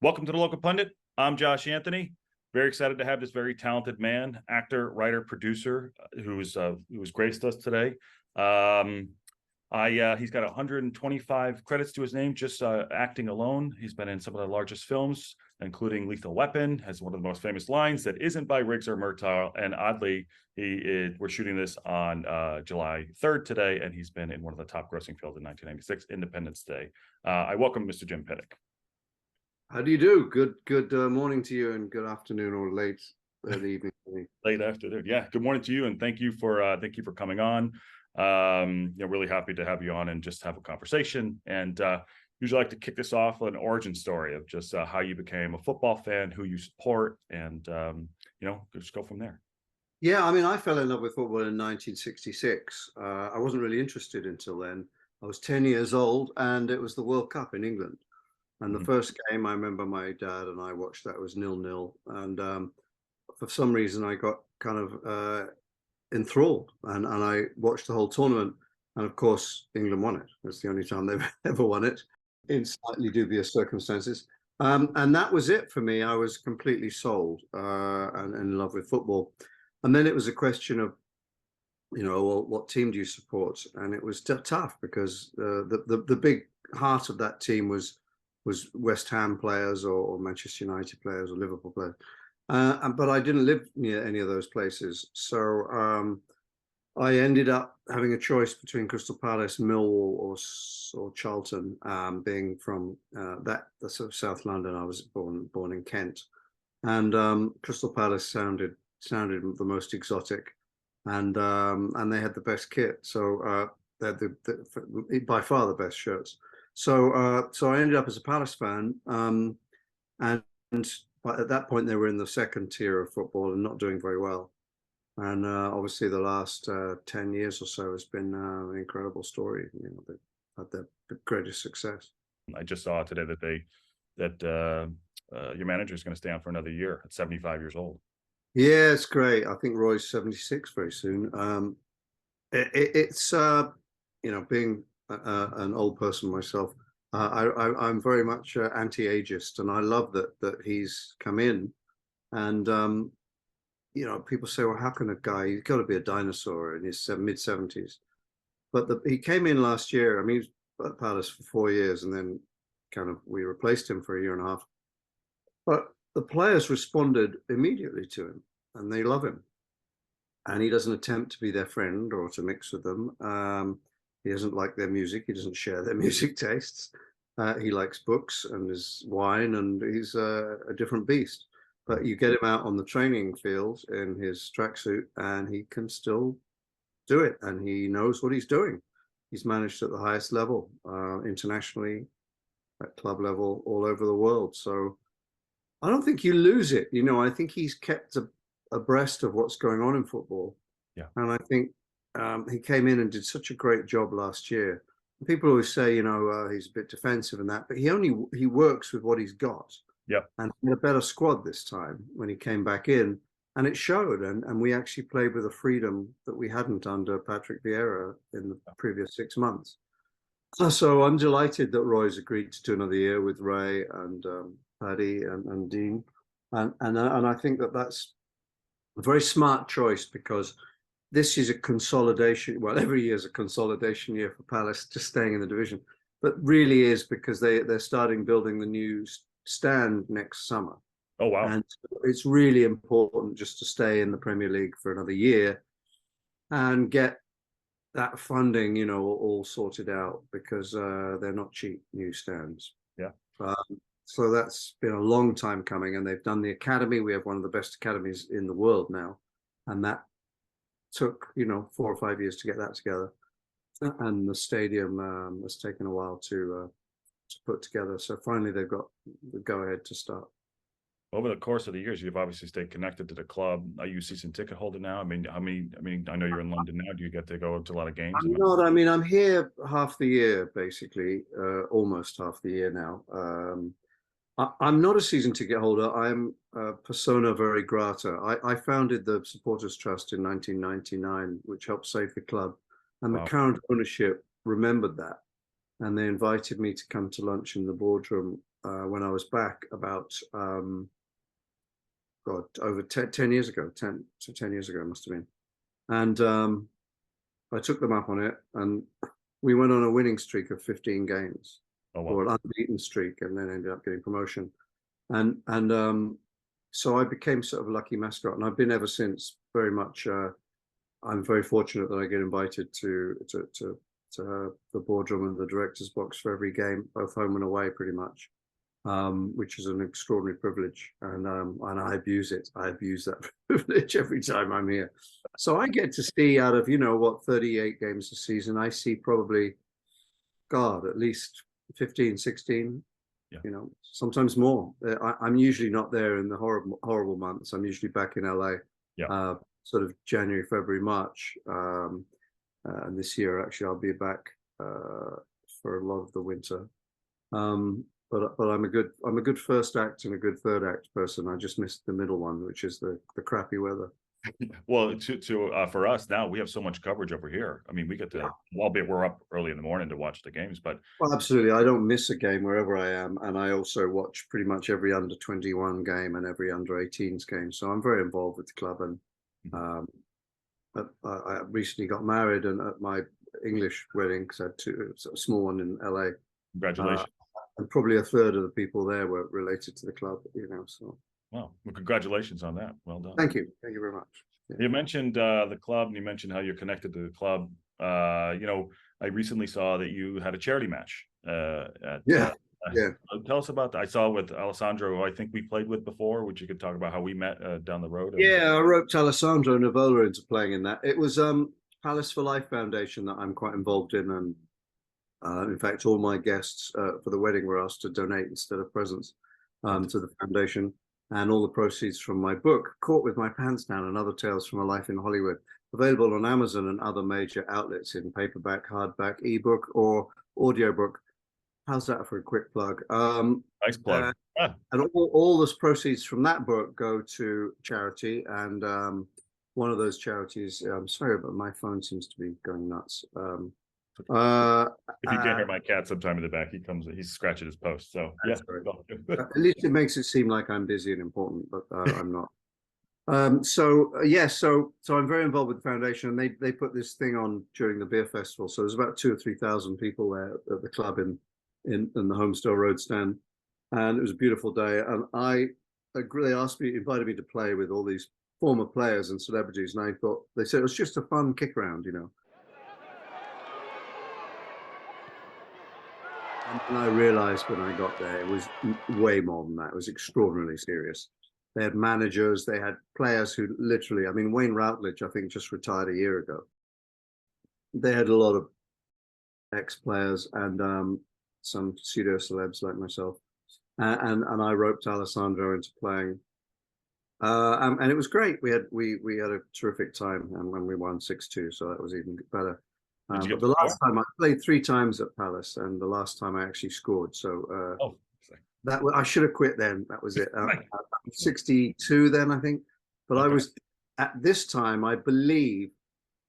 Welcome to the Local Pundit. I'm Josh Anthony. Very excited to have this very talented man, actor, writer, producer, who's graced us today. He's got 125 credits to his name, just acting alone. He's been in some of the largest films, including Lethal Weapon, has one of the most famous lines that isn't by Riggs or Murtaugh. And oddly, we're shooting this on July 3rd today, and he's been in one of the top grossing films in 1996, Independence Day. I welcome Mr. Jim Piddock. How do you do? Good morning to you, and good afternoon or late evening. Late afternoon, yeah. Good morning to you, and thank you for coming on. Really happy to have you on and just have a conversation. And usually like to kick this off with an origin story of just how you became a football fan, who you support, and just go from there. Yeah, I mean, I fell in love with football in 1966. I wasn't really interested until then. I was 10 years old, and it was the World Cup in England. And the first game, I remember my dad and I watched that, was 0-0. And for some reason, I got kind of enthralled, and I watched the whole tournament. And of course, England won it. It's the only time they've ever won it, in slightly dubious circumstances. And that was it for me. I was completely sold and in love with football. And then it was a question of, well, what team do you support? And it was tough because the big heart of that team was West Ham players or Manchester United players or Liverpool players. But I didn't live near any of those places. So I ended up having a choice between Crystal Palace, Millwall or Charlton, being from the sort of South London. I was born in Kent. And Crystal Palace sounded the most exotic, and they had the best kit. So they had by far the best shirts. So I ended up as a Palace fan, and at that point they were in the second tier of football and not doing very well. And obviously the last 10 years or so has been an incredible story. They've had their greatest success. I just saw today that your manager is going to stay on for another year at 75 years old. Yeah, it's great. I think Roy's 76 very soon. It's being an old person myself, I'm very much anti-ageist, and I love that he's come in. And people say, well, how can a guy, he's got to be a dinosaur in his mid-70s, but he came in last year. I mean, he was at Palace for 4 years, and then we replaced him for a year and a half. But the players responded immediately to him, and they love him, and he doesn't attempt to be their friend or to mix with them. He doesn't like their music. He doesn't share their music tastes. He likes books and his wine, and he's a different beast. But you get him out on the training field in his tracksuit, and he can still do it, and he knows what he's doing. He's managed at the highest level, internationally, at club level, all over the world. So I don't think you lose it. I think he's kept abreast of what's going on in football. Yeah. And I think he came in and did such a great job last year. People always say, he's a bit defensive and that, but he works with what he's got. Yeah. And he had a better squad this time when he came back in, and it showed. And we actually played with a freedom that we hadn't under Patrick Vieira in the previous 6 months. So I'm delighted that Roy's agreed to do another year with Ray and Paddy and Dean. And I think that's a very smart choice, because this is a consolidation. Well, every year is a consolidation year for Palace, just staying in the division, but really is because they're starting building the new stand next summer. Oh, wow. And it's really important just to stay in the Premier League for another year and get that funding, all sorted out, because they're not cheap, new stands. Yeah. So that's been a long time coming, and they've done the academy. We have one of the best academies in the world now, and that took 4 or 5 years to get that together, and the stadium has taken a while to put together. So finally they've got the go-ahead to start. Over the course of the years, you've obviously stayed connected to the club. Are you a season ticket holder now? I mean, I know you're in London now. Do you get to go to a lot of games? I'm not. I mean, I'm here half the year, basically, almost half the year now. I'm not a season ticket holder. I'm persona very grata. I founded the Supporters Trust in 1999, which helped save the club, and the current ownership remembered that. and they invited me to come to lunch in the boardroom when I was back about God, over 10 years ago, 10 years ago it must have been. And I took them up on it, and we went on a winning streak of 15 games, Oh, or wow. an unbeaten streak, and then ended up getting promotion. And so I became sort of a lucky mascot, and I've been ever since. Very much, I'm very fortunate that I get invited to the boardroom and the director's box for every game, both home and away, pretty much. Which is an extraordinary privilege, and I abuse it. I abuse that privilege every time I'm here. So I get to see, out of 38 games a season, I see probably, God, at least 15, 16. Yeah. Sometimes more. I'm usually not there in the horrible months. I'm usually back in LA, Yeah. sort of January, February, March. And this year, actually, I'll be back for a lot of the winter. But I'm a good first act and a good third act person. I just missed the middle one, which is the crappy weather. Well, for us now, we have so much coverage over here. I mean, we get to, albeit we're up early in the morning to watch the games, but Well, absolutely. I don't miss a game wherever I am, and I also watch pretty much every under 21 game and every under 18s game. So I'm very involved with the club, and I recently got married, and at my English wedding, because I had a small one in LA. congratulations. And probably a third of the people there were related to the club, So. Well, congratulations on that. Well done. Thank you very much. Yeah. You mentioned the club, and you mentioned how you're connected to the club. I recently saw that you had a charity match. Yeah. Tell us about that. I saw with Alessandro, who I think we played with before, which you could talk about how we met down the road. Yeah, I roped Alessandro Nivola into playing in that. It was Palace for Life Foundation that I'm quite involved in, and in fact, all my guests for the wedding were asked to donate instead of presents to the foundation. And all the proceeds from my book, Caught with My Pants Down and Other Tales from a Life in Hollywood, available on Amazon and other major outlets in paperback, hardback, ebook, or audiobook. How's that for a quick plug? Nice plug. And all those proceeds from that book go to charity. And one of those charities, I'm sorry, but my phone seems to be going nuts. If you can't hear my cat sometime in the back, he's scratching his post. So yeah, at least it makes it seem like I'm busy and important, but I'm not. So I'm very involved with the foundation, and they put this thing on during the beer festival. So there's about 2,000 or 3,000 people there at the club in the Homestyle Road stand, and it was a beautiful day. And they invited me to play with all these former players and celebrities, and they said it was just a fun kick around, And I realized when I got there, it was way more than that. It was extraordinarily serious. They had managers, they had players who literally, I mean, Wayne Routledge, I think, just retired a year ago. They had a lot of ex-players and some pseudo celebs like myself. And I roped Alessandro into playing. And it was great. We had a terrific time, and when we won 6-2, so that was even better. But the last time I played 3 times at Palace, and the last time I actually scored. So I should have quit then. That was it. 62 then, I think. But I was at this time, I believe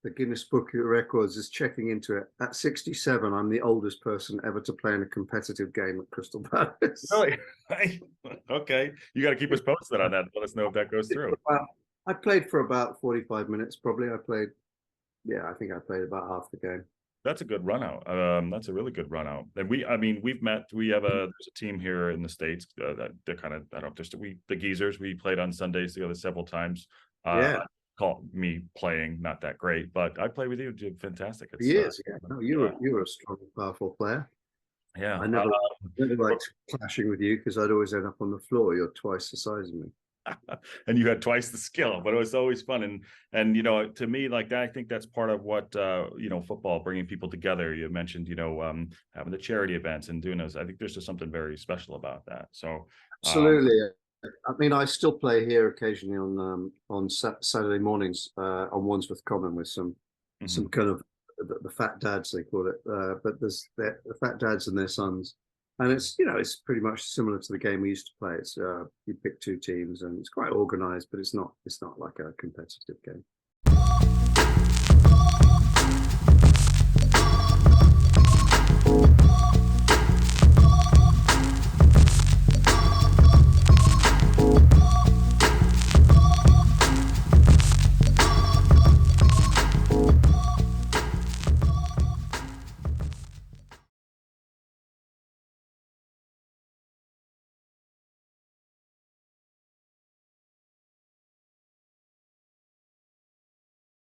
the Guinness Book of Records is checking into it. At 67, I'm the oldest person ever to play in a competitive game at Crystal Palace. Really? Okay, you got to keep us posted on that. Let us know if that goes through. I played for about 45 minutes, probably. I think I played about half the game. That's a good run out. That's a really good run out. And we've met. There's a team here in the States that they're kind of, I don't know, the Geezers. We played on Sundays together several times. Call me playing not that great, but I play with you. Did fantastic. Yes, No, you were a strong, powerful player. Yeah, I never liked clashing with you because I'd always end up on the floor. You're twice the size of me. And you had twice the skill, but it was always fun. And to me, like that, I think that's part of what football, bringing people together. You mentioned having the charity events and doing those. I think there's just something very special about that. So absolutely. I mean, I still play here occasionally on Saturday mornings on Wandsworth Common with some kind of the fat dads, they call it. But there's the fat dads and their sons. And it's pretty much similar to the game we used to play. It's you pick 2 teams, and it's quite organized, but it's not like a competitive game.